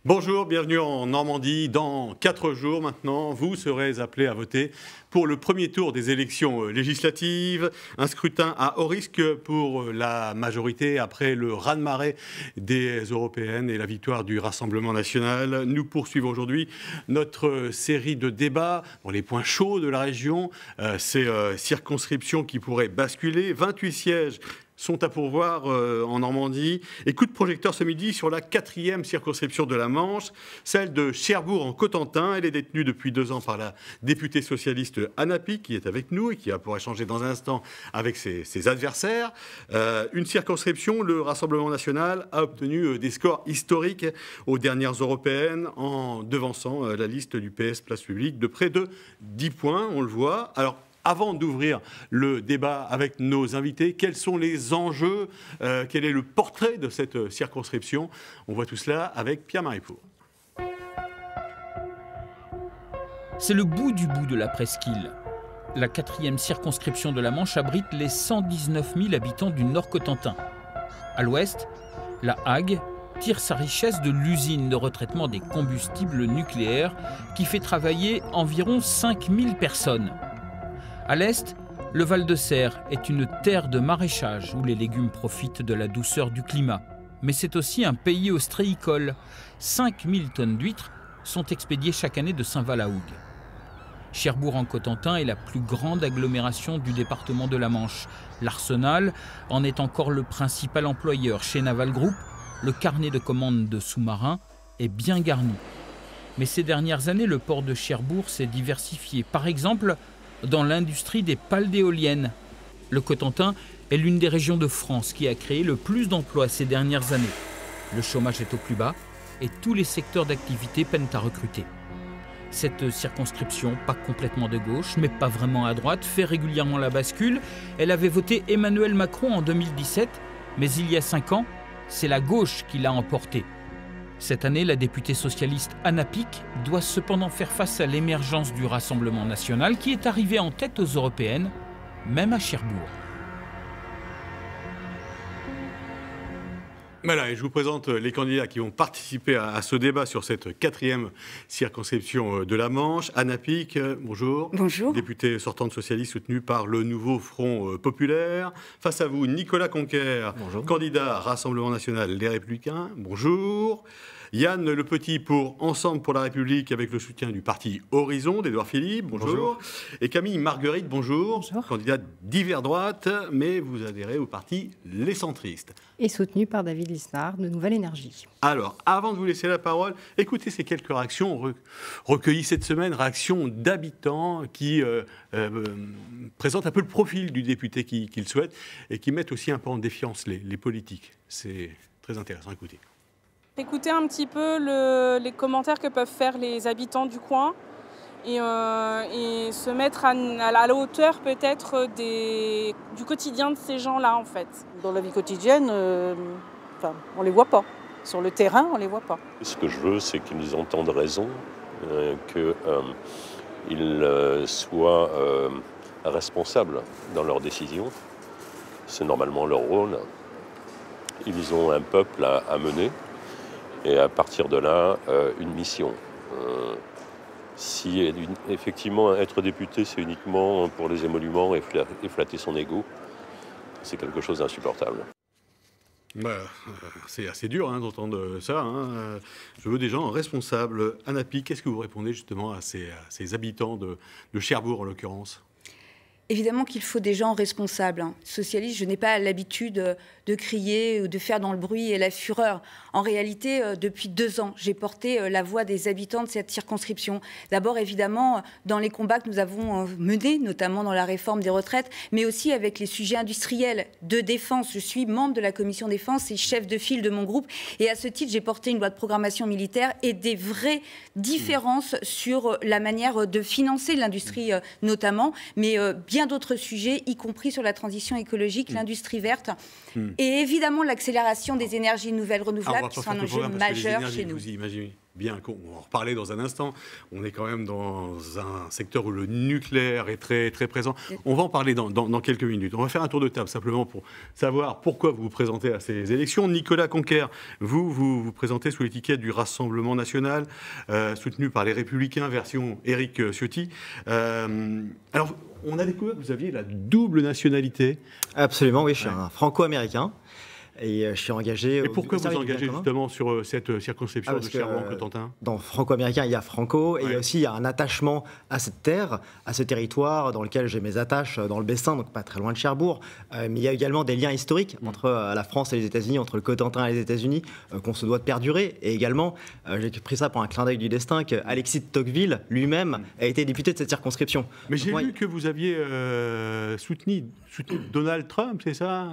Bonjour, bienvenue en Normandie. Dans 4 jours maintenant, vous serez appelés à voter pour le premier tour des élections législatives. Un scrutin à haut risque pour la majorité après le raz-de-marée des européennes et la victoire du Rassemblement national. Nous poursuivons aujourd'hui notre série de débats dans les points chauds de la région. Ces circonscriptions qui pourraient basculer. 28 sièges sont à pourvoir en Normandie. Et coup de projecteur ce midi sur la 4e circonscription de la Manche, celle de Cherbourg en Cotentin. Elle est détenue depuis 2 ans par la députée socialiste Anna Pic, qui est avec nous et qui va pouvoir échanger dans un instant avec ses adversaires. Une circonscription, le Rassemblement national a obtenu des scores historiques aux dernières européennes en devançant la liste du PS Place Publique de près de 10 points, on le voit. Alors, avant d'ouvrir le débat avec nos invités, quels sont les enjeux, quel est le portrait de cette circonscription? On voit tout cela avec Pierre Maripour. C'est le bout du bout de la presqu'île. La 4e circonscription de la Manche abrite les 119 000 habitants du Nord-Cotentin. À l'ouest, la Hague tire sa richesse de l'usine de retraitement des combustibles nucléaires qui fait travailler environ 5000 personnes. À l'est, le Val-de-Serre est une terre de maraîchage où les légumes profitent de la douceur du climat. Mais c'est aussi un pays ostréicole. 5000 tonnes d'huîtres sont expédiées chaque année de Saint-Val à Hougue. Cherbourg en Cotentin est la plus grande agglomération du département de la Manche. L'Arsenal en est encore le principal employeur. Chez Naval Group, le carnet de commandes de sous-marins est bien garni. Mais ces dernières années, le port de Cherbourg s'est diversifié. Par exemple, dans l'industrie des pales d'éoliennes. Le Cotentin est l'une des régions de France qui a créé le plus d'emplois ces dernières années. Le chômage est au plus bas et tous les secteurs d'activité peinent à recruter. Cette circonscription, pas complètement de gauche, mais pas vraiment à droite, fait régulièrement la bascule. Elle avait voté Emmanuel Macron en 2017, mais il y a 5 ans, c'est la gauche qui l'a emporté. Cette année, la députée socialiste Anna Pic doit cependant faire face à l'émergence du Rassemblement national qui est arrivé en tête aux européennes, même à Cherbourg. Voilà, et je vous présente les candidats qui vont participer à ce débat sur cette 4e circonscription de la Manche. Anna Pic, bonjour. Bonjour. Députée sortante socialiste soutenue par le Nouveau Front Populaire. Face à vous, Nicolas Conquer, bonjour. Candidat Rassemblement national Les Républicains. Bonjour. Yann Le Petit pour Ensemble pour la République avec le soutien du parti Horizon d'Édouard Philippe. Bonjour. Bonjour. Et Camille Marguerite, bonjour. Bonjour. Candidate d'hiver droite, mais vous adhérez au parti Les Centristes. Et soutenu par David Lisnard de Nouvelle Énergie. Alors, avant de vous laisser la parole, écoutez ces quelques réactions recueillies cette semaine, réactions d'habitants qui présentent un peu le profil du député qu'ils souhaitent et qui mettent aussi un peu en défiance les politiques. C'est très intéressant, écoutez. Écouter un petit peu les commentaires que peuvent faire les habitants du coin et se mettre à la hauteur peut-être du quotidien de ces gens-là en fait. Dans la vie quotidienne, on ne les voit pas. Sur le terrain, on ne les voit pas. Ce que je veux, c'est qu'ils entendent raison, qu'ils soient responsables dans leurs décisions. C'est normalement leur rôle. Ils ont un peuple à mener. Et à partir de là, une mission. Si effectivement être député, c'est uniquement pour les émoluments et flatter son ego, c'est quelque chose d'insupportable. C'est assez dur d'entendre ça. Je veux des gens responsables. Anna Pic, qu'est-ce que vous répondez justement à ces habitants de Cherbourg en l'occurrence ? Évidemment qu'il faut des gens responsables. Socialiste, je n'ai pas l'habitude de crier ou de faire dans le bruit et la fureur. En réalité, depuis 2 ans, j'ai porté la voix des habitants de cette circonscription. D'abord, évidemment, dans les combats que nous avons menés, notamment dans la réforme des retraites, mais aussi avec les sujets industriels de défense. Je suis membre de la commission défense et chef de file de mon groupe. Et à ce titre, j'ai porté une loi de programmation militaire et des vraies différences sur la manière de financer l'industrie notamment. Mais bien d'autres sujets, y compris sur la transition écologique, l'industrie verte, et évidemment l'accélération des énergies nouvelles renouvelables, qui sont un enjeu majeur chez nous. Vous imaginez bien qu'on va en reparler dans un instant. On est quand même dans un secteur où le nucléaire est très, très présent. On va en parler dans quelques minutes. On va faire un tour de table simplement pour savoir pourquoi vous vous présentez à ces élections. Nicolas Conquer, vous présentez sous l'étiquette du Rassemblement national, soutenu par les Républicains, version Éric Ciotti. Alors, on a découvert que vous aviez la double nationalité. Absolument, oui, je suis un franco-américain. Et je suis engagé... Et pourquoi vous engagez justement sur cette circonscription de Cherbourg-en-Cotentin ? Dans franco-américain, il y a franco, et il y a un attachement à cette terre, à ce territoire dans lequel j'ai mes attaches dans le Bessin, donc pas très loin de Cherbourg. Mais il y a également des liens historiques entre la France et les États-Unis, entre le Cotentin et les États-Unis, qu'on se doit de perdurer. Et également, j'ai pris ça pour un clin d'œil du destin, qu'Alexis de Tocqueville lui-même a été député de cette circonscription. Mais j'ai vu que vous aviez soutenu Donald Trump, c'est ça,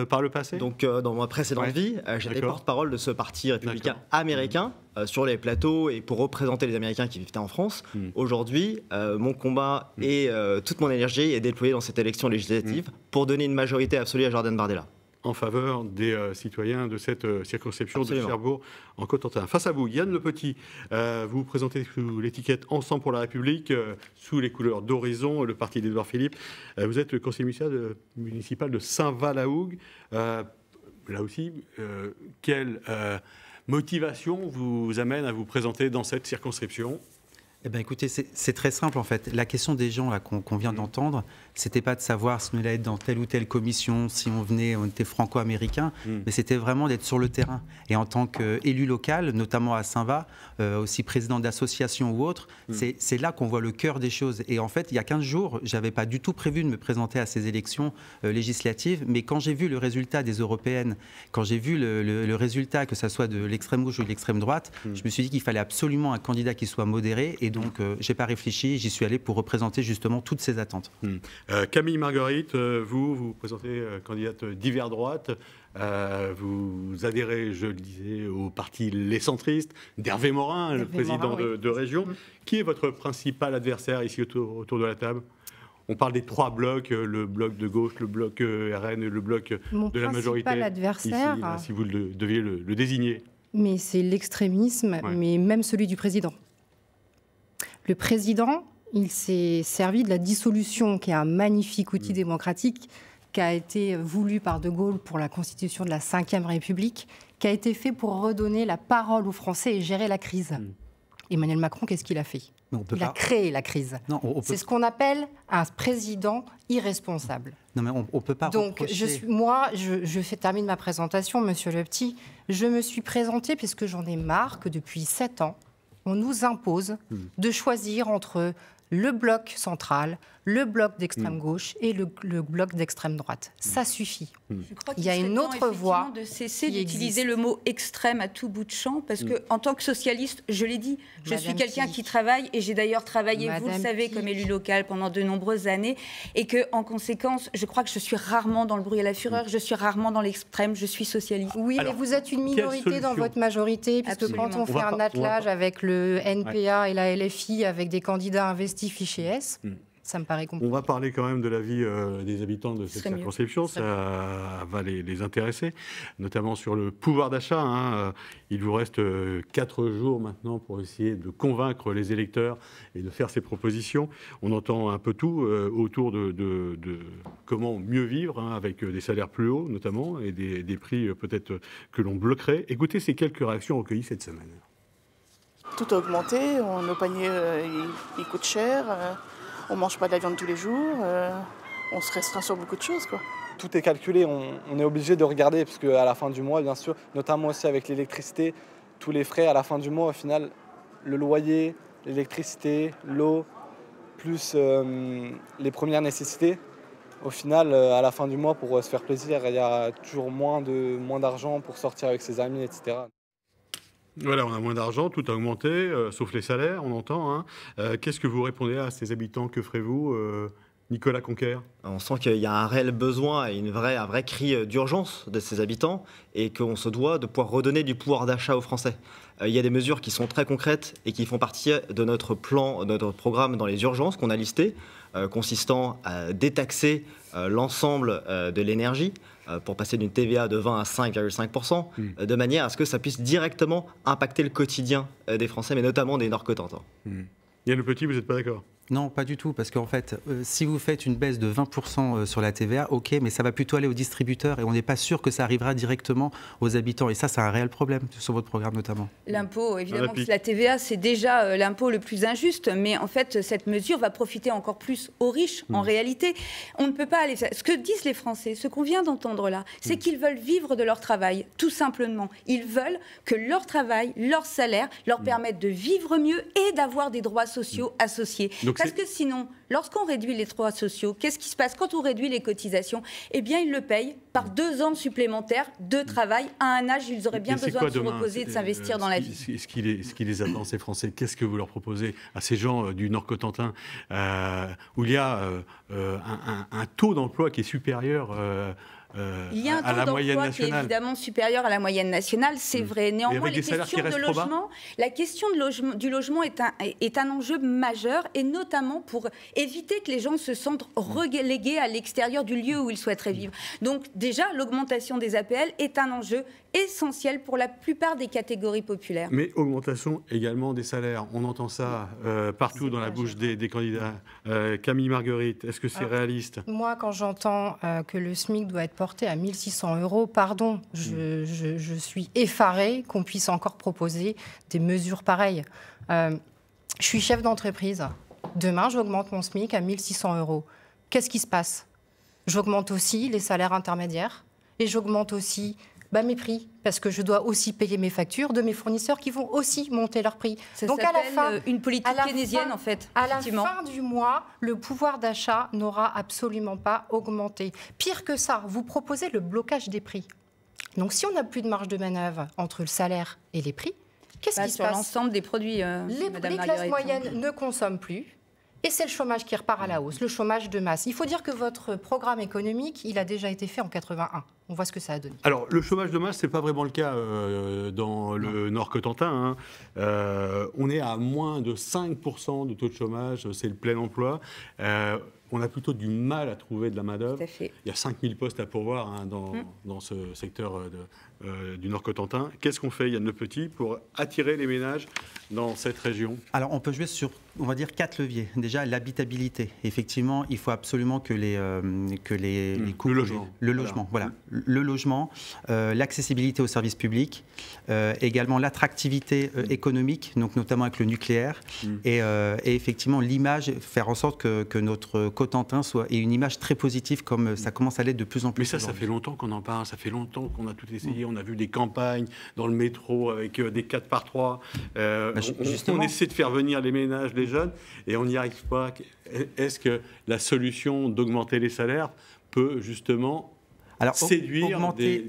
par le passé ? Donc, dans ma précédente vie, j'étais porte-parole de ce parti républicain américain sur les plateaux et pour représenter les Américains qui vivaient en France. Aujourd'hui, mon combat et toute mon énergie est déployée dans cette élection législative pour donner une majorité absolue à Jordan Bardella. En faveur des citoyens de cette circonscription de Cherbourg-en-Cotentin. Face à vous, Yann Le Petit, vous vous présentez sous l'étiquette Ensemble pour la République, sous les couleurs d'Horizon, le parti d'Édouard Philippe. Vous êtes le conseiller municipal de Saint-Val-la-Hougue. Là aussi, quelle motivation vous amène à vous présenter dans cette circonscription ? Eh bien, écoutez, c'est très simple en fait. La question des gens là qu'on vient d'entendre, c'était pas de savoir si on allait être dans telle ou telle commission, si on était franco-américain, mais c'était vraiment d'être sur le terrain. Et en tant qu'élu local, notamment à Saint-Va, aussi président d'association ou autre, c'est là qu'on voit le cœur des choses. Et en fait, il y a 15 jours, j'avais pas du tout prévu de me présenter à ces élections législatives, mais quand j'ai vu le résultat des européennes, quand j'ai vu le résultat, que ça soit de l'extrême gauche ou de l'extrême droite, je me suis dit qu'il fallait absolument un candidat qui soit modéré. Et donc, j'ai pas réfléchi, j'y suis allé pour représenter justement toutes ces attentes. Camille Marguerite, vous présentez candidate d'hiver droite. Vous adhérez, je le disais, au parti Les Centristes, d'Hervé Morin, le président de région. Qui est votre principal adversaire ici autour de la table ? On parle des trois blocs, le bloc de gauche, le bloc RN et le bloc de la majorité. Mon principal adversaire, ici, si vous deviez le désigner. Mais c'est l'extrémisme, mais même celui du président. Le président, il s'est servi de la dissolution, qui est un magnifique outil démocratique, qui a été voulu par De Gaulle pour la constitution de la Ve République, qui a été fait pour redonner la parole aux Français et gérer la crise. Emmanuel Macron, qu'est-ce qu'il a fait ? Il a créé la crise. C'est ce qu'on appelle un président irresponsable. Non, mais on peut pas Donc, je termine ma présentation, Monsieur Le Petit. Je me suis présentée parce que j'en ai marre que depuis 7 ans, on nous impose de choisir entre le bloc central, le bloc d'extrême gauche et le bloc d'extrême droite. Ça suffit. Je crois Il y a une autre voie de cesser d'utiliser le mot extrême à tout bout de champ, parce que en tant que socialiste, je l'ai dit, je suis quelqu'un qui travaille, et j'ai d'ailleurs travaillé, vous le savez, comme élu local pendant de nombreuses années, et que en conséquence, je crois que je suis rarement dans le bruit et la fureur, je suis rarement dans l'extrême, je suis socialiste. Oui, mais vous êtes une minorité dans votre majorité, puisque quand on fait un attelage avec le NPA et la LFI, avec des candidats investis fichés S, ça me paraît compliqué. On va parler quand même de la vie des habitants de cette circonscription, ça va les intéresser, notamment sur le pouvoir d'achat. Il vous reste 4 jours maintenant pour essayer de convaincre les électeurs et de faire ces propositions. On entend un peu tout autour de comment mieux vivre, avec des salaires plus hauts notamment, et des prix peut-être que l'on bloquerait. Écoutez ces quelques réactions recueillies cette semaine. Tout a augmenté, nos paniers ils coûtent cher. On ne mange pas de la viande tous les jours, on se restreint sur beaucoup de choses, quoi. Tout est calculé, on est obligé de regarder, parce qu'à la fin du mois, bien sûr, notamment aussi avec l'électricité, tous les frais à la fin du mois, au final, le loyer, l'électricité, l'eau, plus les premières nécessités, au final, à la fin du mois, pour se faire plaisir, il y a toujours moins d'argent pour sortir avec ses amis, etc. Voilà, on a moins d'argent, tout a augmenté, sauf les salaires, on entend. Qu'est-ce que vous répondez à ces habitants ? Que ferez-vous, Nicolas Conquer ? On sent qu'il y a un réel besoin et un vrai cri d'urgence de ces habitants, et qu'on se doit de pouvoir redonner du pouvoir d'achat aux Français. Il y a des mesures qui sont très concrètes et qui font partie de notre plan, de notre programme dans les urgences qu'on a listé. consistant à détaxer l'ensemble de l'énergie pour passer d'une TVA de 20 à 5,5%, de manière à ce que ça puisse directement impacter le quotidien des Français, mais notamment des Nord-Cotentins. Yann Le Petit, vous n'êtes pas d'accord ? Non, pas du tout, parce qu'en fait, si vous faites une baisse de 20% sur la TVA, ok, mais ça va plutôt aller aux distributeurs et on n'est pas sûr que ça arrivera directement aux habitants. Et ça, c'est un réel problème sur votre programme notamment. L'impôt, évidemment, la TVA, c'est déjà l'impôt le plus injuste, mais en fait, cette mesure va profiter encore plus aux riches, en réalité. On ne peut pas aller... Ce que disent les Français, ce qu'on vient d'entendre là, c'est qu'ils veulent vivre de leur travail, tout simplement. Ils veulent que leur travail, leur salaire, leur permettent de vivre mieux et d'avoir des droits sociaux associés. Donc parce que sinon, lorsqu'on réduit les droits sociaux, qu'est-ce qui se passe quand on réduit les cotisations? Eh bien, ils le payent par 2 ans supplémentaires de travail. À un âge, ils auraient bien besoin de se reposer et de s'investir dans la vie. Ce qui les attend, ces Français, qu'est-ce que vous leur proposez à ces gens du Nord-Cotentin où il y a un taux d'emploi qui est supérieur il y a un taux d'emploi qui est évidemment supérieur à la moyenne nationale, c'est vrai. Néanmoins, la question du logement est un enjeu majeur, et notamment pour éviter que les gens se sentent relégués à l'extérieur du lieu où ils souhaiteraient vivre. Donc déjà, l'augmentation des APL est un enjeu essentiel pour la plupart des catégories populaires. Mais augmentation également des salaires. On entend ça partout dans la bouche des candidats. Camille Marguerite, est-ce que c'est réaliste? Moi, quand j'entends que le SMIC doit être porté à 1 600 €, pardon, je suis effarée qu'on puisse encore proposer des mesures pareilles. Je suis chef d'entreprise. Demain, j'augmente mon SMIC à 1 600 €. Qu'est-ce qui se passe? J'augmente aussi les salaires intermédiaires et j'augmente aussi mes prix, parce que je dois aussi payer mes factures de mes fournisseurs qui vont aussi monter leurs prix. Donc à la fin, une politique keynésienne en fait. À la fin du mois, le pouvoir d'achat n'aura absolument pas augmenté. Pire que ça, vous proposez le blocage des prix. Donc si on n'a plus de marge de manœuvre entre le salaire et les prix, qu'est-ce qui se passe? Sur l'ensemble des produits, les classes moyennes ne consomment plus. Et c'est le chômage qui repart à la hausse, le chômage de masse. Il faut dire que votre programme économique, il a déjà été fait en 81. On voit ce que ça a donné. Alors, le chômage de masse, ce n'est pas vraiment le cas dans le Nord-Cotentin. On est à moins de 5% de taux de chômage, c'est le plein emploi. On a plutôt du mal à trouver de la main-d'œuvre. Il y a 5000 postes à pourvoir dans ce secteur du Nord-Cotentin. Qu'est-ce qu'on fait, Yann Le Petit, pour attirer les ménages dans cette région? Alors, on peut jouer sur, on va dire, 4 leviers. Déjà, l'habitabilité. Effectivement, il faut absolument que les coûts... Le logement, voilà. Le logement, l'accessibilité aux services publics, également l'attractivité économique, donc notamment avec le nucléaire, et effectivement l'image, faire en sorte que notre Cotentin ait une image très positive, comme ça commence à l'être de plus en plus. Mais ça fait longtemps qu'on en parle, ça fait longtemps qu'on a tout essayé, on a vu des campagnes dans le métro avec des 4x3, on essaie de faire venir les ménages, les jeunes, et on n'y arrive pas. Est-ce que la solution d'augmenter les salaires peut justement... Alors, séduire augmenter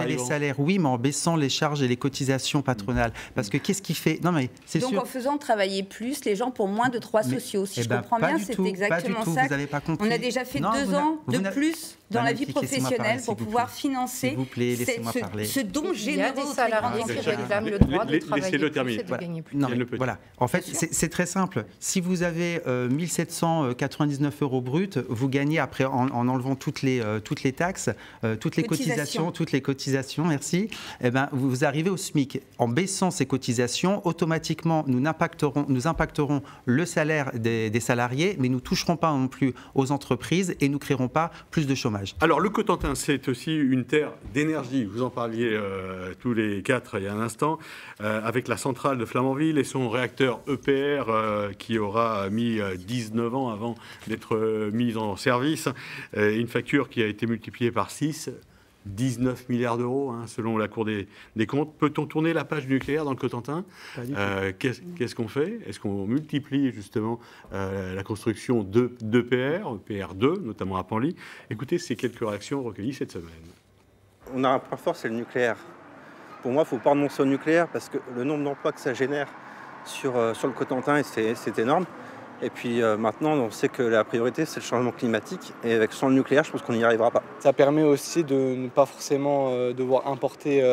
les salaires, oui, mais en baissant les charges et les cotisations patronales. Parce que qu'est-ce qui fait... Non, mais c'est sûr. Donc, en faisant travailler plus les gens pour moins de droits sociaux. Si je comprends bien, c'est exactement ça. Vous n'avez pas compris. On a déjà fait 2 ans de plus dans la vie professionnelle pour pouvoir financer ce don généreux. Il y a des salariés qui réclament le droit de travailler plus et de gagner plus. Voilà. En fait, c'est très simple. Si vous avez 1 799 € bruts, vous gagnez, après, en enlevant toutes les taxes, toutes les cotisations, merci, vous arrivez au SMIC. En baissant ces cotisations, automatiquement, nous impacterons le salaire des salariés, mais nous ne toucherons pas non plus aux entreprises et nous ne créerons pas plus de chômage. Alors, le Cotentin, c'est aussi une terre d'énergie. Vous en parliez tous les 4 il y a un instant, avec la centrale de Flamanville et son réacteur EPR qui aura mis 19 ans avant d'être mis en service. Une facture qui a été multipliée par 6, 19 milliards d'euros, selon la Cour des comptes. Peut-on tourner la page du nucléaire dans le Cotentin? Qu'est-ce qu'on fait? Est-ce qu'on multiplie justement la construction d'EPR, EPR2, notamment à Panly? Écoutez ces quelques réactions recueillies cette semaine. On a un point fort, c'est le nucléaire. Pour moi, il ne faut pas renoncer au nucléaire parce que le nombre d'emplois que ça génère sur le Cotentin, c'est énorme. Et puis maintenant, on sait que la priorité, c'est le changement climatique. Et sans le nucléaire, je pense qu'on n'y arrivera pas. Ça permet aussi de ne pas forcément devoir importer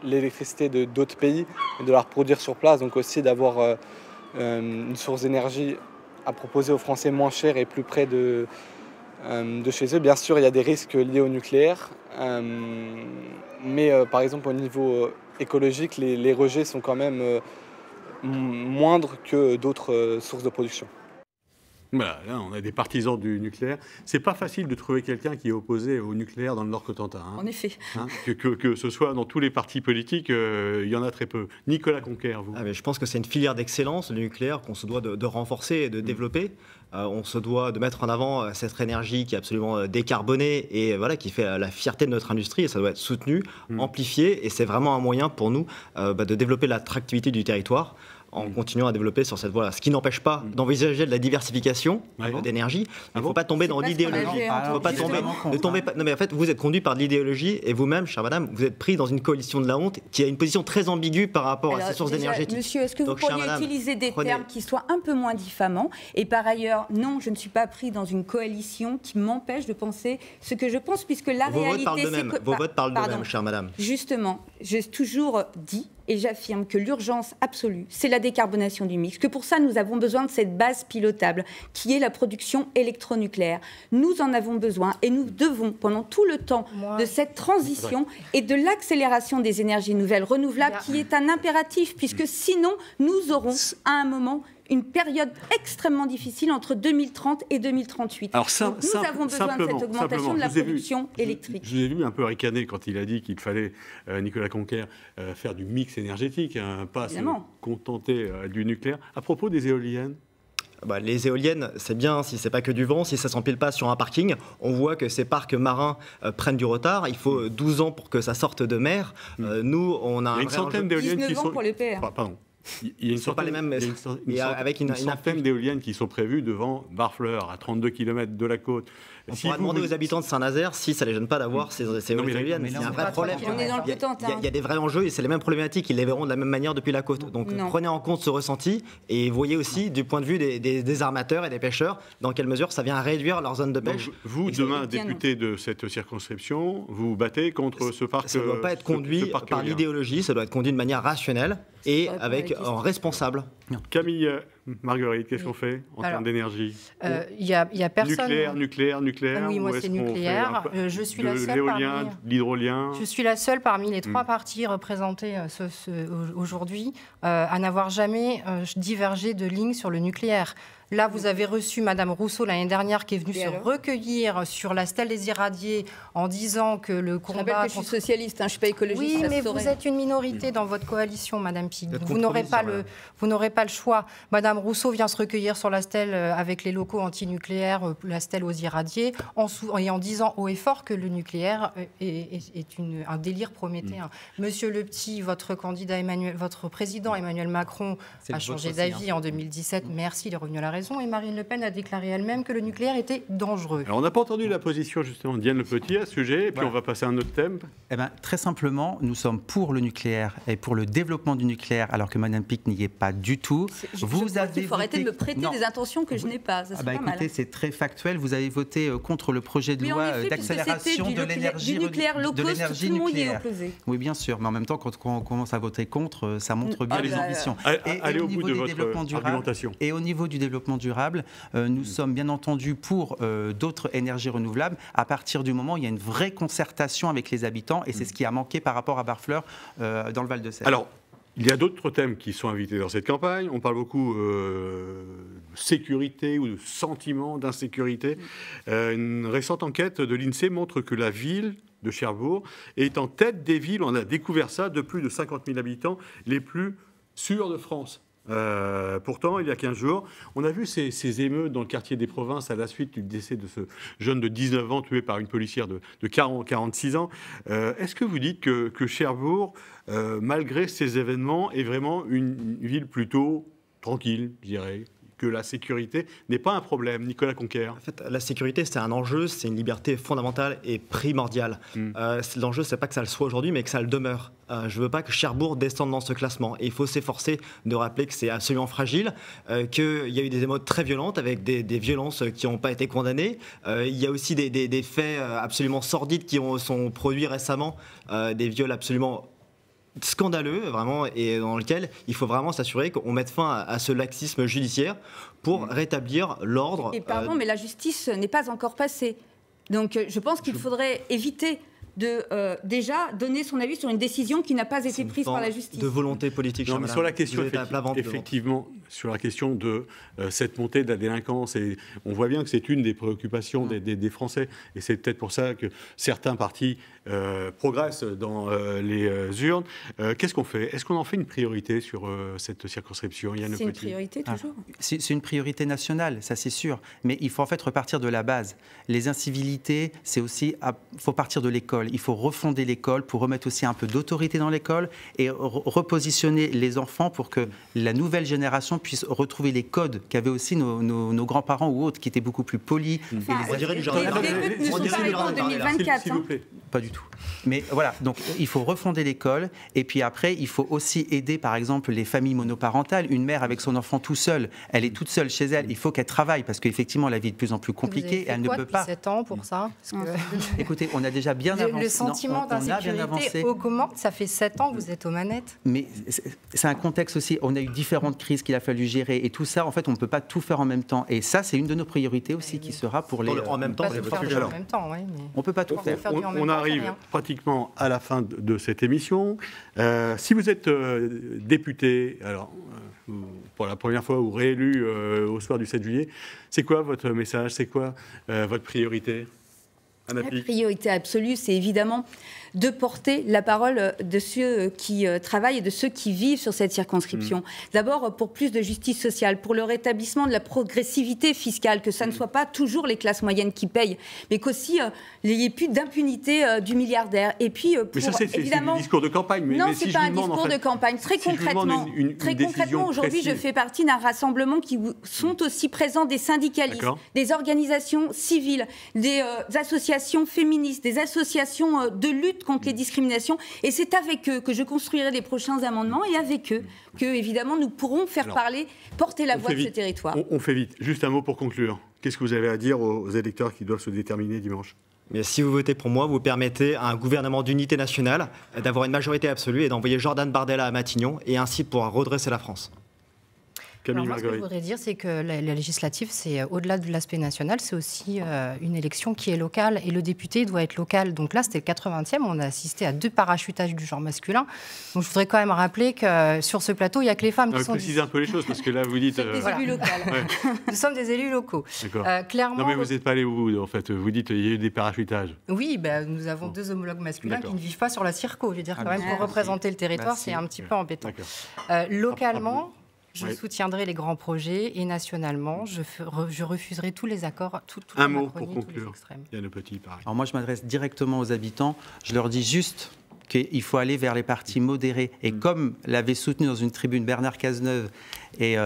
l'électricité d'autres pays et de la reproduire sur place. Donc aussi d'avoir une source d'énergie à proposer aux Français moins cher et plus près de chez eux. Bien sûr, il y a des risques liés au nucléaire, mais par exemple au niveau écologique, les rejets sont quand même moindres que d'autres sources de production. Voilà, là, on a des partisans du nucléaire. C'est pas facile de trouver quelqu'un qui est opposé au nucléaire dans le Nord-Cotentin. Hein. En effet. Hein, que ce soit dans tous les partis politiques, il y en a très peu. Nicolas Conquer, vous. Mais je pense que c'est une filière d'excellence, le nucléaire, qu'on se doit de renforcer et de développer. On se doit de mettre en avant cette énergie qui est absolument décarbonée et voilà, qui fait la fierté de notre industrie. Et ça doit être soutenu, amplifié. Et c'est vraiment un moyen pour nous de développer l'attractivité du territoire en continuant à développer sur cette voie-là. Ce qui n'empêche pas d'envisager de la diversification d'énergie. Il ne faut pas tomber dans l'idéologie. Il ne faut pas tomber. Non, mais en fait, vous êtes conduit par de l'idéologie et vous-même, chère madame, vous êtes pris dans une coalition de la honte qui a une position très ambiguë par rapport à ces sources énergétiques. Monsieur, est-ce que vous pourriez utiliser des termes qui soient un peu moins diffamants? Et par ailleurs, non, je ne suis pas pris dans une coalition qui m'empêche de penser ce que je pense, puisque la réalité, c'est que... Vos votes parlent d'eux-mêmes, chère madame. Justement, j'ai toujours dit et j'affirme que l'urgence absolue, c'est la décarbonation du mix, que pour ça, nous avons besoin de cette base pilotable qui est la production électronucléaire. Nous en avons besoin et nous devons, pendant tout le temps de cette transition et de l'accélération des énergies nouvelles, renouvelables, qui est un impératif, puisque sinon, nous aurons à un moment une période extrêmement difficile entre 2030 et 2038. Alors nous avons besoin de cette augmentation de la production électrique. Je vous ai vu un peu ricaner quand il a dit qu'il fallait, Nicolas Conquer, faire du mix énergétique, pas se contenter du nucléaire. À propos des éoliennes, les éoliennes, c'est bien si c'est pas que du vent, si ça s'empile pas sur un parking. On voit que ces parcs marins prennent du retard. Il faut 12 ans pour que ça sorte de mer. Nous, on a une centaine d'éoliennes qui sont... pour les PR. Pardon. Il y a une centaine d'éoliennes qui sont prévues devant Barfleur, à 32 km de la côte. On pourra demander aux habitants de Saint-Nazaire si ça ne les gêne pas d'avoir ces éoliennes. C'est un vrai problème. Il y a des vrais enjeux et c'est les mêmes problématiques. Ils les verront de la même manière depuis la côte. Donc prenez en compte ce ressenti et voyez aussi du point de vue des armateurs et des pêcheurs dans quelle mesure ça vient réduire leur zone de pêche. Donc, vous, demain, député de cette circonscription, vous vous battez contre ce parc. Ça ne doit pas être conduit par l'idéologie, ça doit être conduit de manière rationnelle et responsable. Camille, Marguerite, qu'est-ce qu'on fait en termes d'énergie? Il y a personne... Nucléaire. Oui, moi c'est nucléaire. Je suis la seule l'éolien, l'hydrolien. Je suis la seule parmi les trois partis représentés aujourd'hui à n'avoir jamais divergé de ligne sur le nucléaire. Là, vous avez reçu Madame Rousseau l'année dernière qui est venue se recueillir sur la stèle des Irradiés en disant que le combat... Je suis socialiste, je ne suis pas écologiste. Oui, mais vous êtes une minorité dans votre coalition, Madame Pig. Vous n'aurez pas le choix. Madame Rousseau vient se recueillir sur la stèle avec les locaux antinucléaires, la stèle aux Irradiés, en disant haut et fort que le nucléaire est un délire prométhéen. Monsieur Le Petit, votre président Emmanuel Macron a changé d'avis en 2017. Merci, il est revenu à la raison. Et Marine Le Pen a déclaré elle-même que le nucléaire était dangereux. Alors on n'a pas entendu la position justement de Diane Le Petit à ce sujet, et puis on va passer à un autre thème. Très simplement, nous sommes pour le nucléaire et pour le développement du nucléaire, alors que Mme Pic n'y est pas du tout. Il faut arrêter de me prêter des intentions que je n'ai pas. Ça, écoutez, c'est très factuel. Vous avez voté contre le projet de loi d'accélération de l'énergie nucléaire low cost, tout le monde y est opposé. Oui, bien sûr, mais en même temps, quand on commence à voter contre, ça montre bien les ambitions. Allez au bout de votre argumentation. Et au niveau du développement durable, nous sommes bien entendu pour d'autres énergies renouvelables à partir du moment où il y a une vraie concertation avec les habitants, et c'est ce qui a manqué par rapport à Barfleur dans le Val-de-Sèvres. Alors, il y a d'autres thèmes qui sont invités dans cette campagne. On parle beaucoup de sécurité ou de sentiment d'insécurité. Une récente enquête de l'INSEE montre que la ville de Cherbourg est en tête des villes, on a découvert ça, de plus de 50 000 habitants, les plus sûrs de France. Pourtant, il y a 15 jours, on a vu ces émeutes dans le quartier des Provinces à la suite du décès de ce jeune de 19 ans tué par une policière de 46 ans. Est-ce que vous dites que Cherbourg, malgré ces événements, est vraiment une ville plutôt tranquille, je dirais, que la sécurité n'est pas un problème? Nicolas Conquer. En fait, la sécurité, c'est un enjeu, c'est une liberté fondamentale et primordiale. L'enjeu, c'est pas que ça le soit aujourd'hui, mais que ça le demeure. Je ne veux pas que Cherbourg descende dans ce classement. Et il faut s'efforcer de rappeler que c'est absolument fragile, qu'il y a eu des émeutes très violentes avec des violences qui n'ont pas été condamnées. Il y a aussi des faits absolument sordides qui sont produits récemment, des viols absolument scandaleux, vraiment, et dans lequel il faut vraiment s'assurer qu'on mette fin à ce laxisme judiciaire pour rétablir l'ordre. Et pardon, mais la justice n'est pas encore passée. Donc je pense qu'il faudrait éviter de déjà donner son avis sur une décision qui n'a pas été prise par la justice. De volonté politique. Non, mais sur la question, effectivement, sur la question de cette montée de la délinquance, et on voit bien que c'est une des préoccupations des Français, et c'est peut-être pour ça que certains partis progressent dans les urnes. Qu'est-ce qu'on fait? Est-ce qu'on en fait une priorité sur cette circonscription? C'est une priorité toujours. C'est une priorité nationale, ça c'est sûr, mais il faut en fait repartir de la base. Les incivilités, c'est aussi, faut partir de l'école. Il faut refonder l'école pour remettre aussi un peu d'autorité dans l'école et repositionner les enfants pour que la nouvelle génération puisse retrouver les codes qu'avaient aussi nos grands-parents ou autres, qui étaient beaucoup plus polis. On dirait du jardin. En 2024, s'il vous plaît. Pas du tout. Mais voilà, donc il faut refonder l'école et puis après, il faut aussi aider par exemple les familles monoparentales. Une mère avec son enfant tout seul, elle est toute seule chez elle, il faut qu'elle travaille parce qu'effectivement la vie est de plus en plus compliquée et elle ne peut pas. 7 ans pour ça Écoutez, on a déjà bien avancé. Le sentiment d'insécurité augmente, ça fait 7 ans que vous êtes aux manettes. Mais c'est un contexte aussi, on a eu différentes crises qu'il a fallu gérer et tout ça, en fait, on ne peut pas tout faire en même temps. Et ça, c'est une de nos priorités aussi qui sera pour les... En même temps, on ne peut pas tout faire. On arrive pratiquement à la fin de cette émission. Si vous êtes député, alors pour la première fois ou réélu au soir du 7 juillet, c'est quoi votre message? C'est quoi votre priorité? La priorité absolue, c'est évidemment de porter la parole de ceux qui travaillent et de ceux qui vivent sur cette circonscription. D'abord, pour plus de justice sociale, pour le rétablissement de la progressivité fiscale, que ça ne soit pas toujours les classes moyennes qui payent, mais qu'aussi il n'y ait plus d'impunité du milliardaire. Et puis, pour, mais ça, c'est évidemment... du discours de campagne. Non, ce n'est pas un discours de campagne. Très concrètement, aujourd'hui, je fais partie d'un rassemblement qui sont aussi présents des syndicalistes, des organisations civiles, des associations féministes, des associations de lutte contre les discriminations, et c'est avec eux que je construirai les prochains amendements, et avec eux que, évidemment, nous pourrons faire porter la voix de ce territoire. On fait vite. Juste un mot pour conclure. Qu'est-ce que vous avez à dire aux électeurs qui doivent se déterminer dimanche? Mais si vous votez pour moi, vous permettez à un gouvernement d'unité nationale d'avoir une majorité absolue et d'envoyer Jordan Bardella à Matignon, et ainsi pouvoir redresser la France. Alors moi, ce que je voudrais dire, c'est que la législative, c'est au-delà de l'aspect national, c'est aussi une élection qui est locale, et le député doit être local. Donc là, c'était le 80e, on a assisté à 2 parachutages du genre masculin. Donc je voudrais quand même rappeler que sur ce plateau, il n'y a que les femmes qui sont... Précisez un peu les choses, parce que là, vous dites... Des élus locaux. Nous sommes des élus locaux. Clairement... Non, mais vous n'êtes pas allé au bout, en fait. Vous dites qu'il y a eu des parachutages. Oui, nous avons 2 homologues masculins qui ne vivent pas sur la Circo. Je veux dire, quand même, pour représenter le territoire, c'est un petit peu embêtant. Localement... Je soutiendrai les grands projets, et nationalement, je refuserai tous les accords, un mot pour conclure. Il y a le petit, pareil. Alors moi, je m'adresse directement aux habitants. Je leur dis juste qu'il faut aller vers les partis modérés. Et comme l'avait soutenu dans une tribune Bernard Cazeneuve et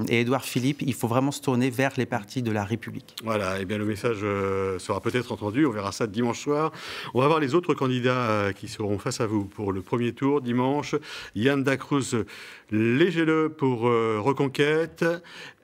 Édouard Philippe, il faut vraiment se tourner vers les partis de la République. Voilà, et bien le message sera peut-être entendu, on verra ça dimanche soir. On va voir les autres candidats qui seront face à vous pour le premier tour dimanche. Yann Dacruz, Légez-le pour Reconquête,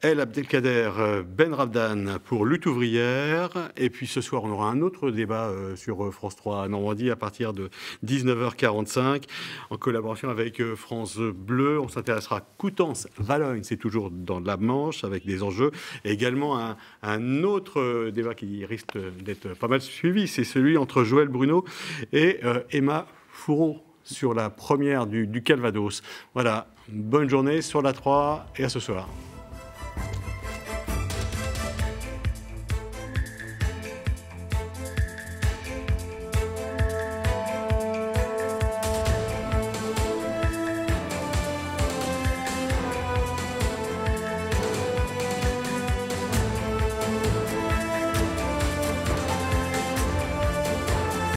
El Abdelkader Benrabdan pour Lutte ouvrière, et puis ce soir on aura un autre débat sur France 3 à Normandie à partir de 19h45 en collaboration avec France Bleu. On s'intéressera à Coutances-Valognes, c'est toujours dans la Manche avec des enjeux, et également un autre débat qui risque d'être pas mal suivi, c'est celui entre Joël Bruno et Emma Fourreau sur la première du Calvados. Voilà, bonne journée sur la 3 et à ce soir.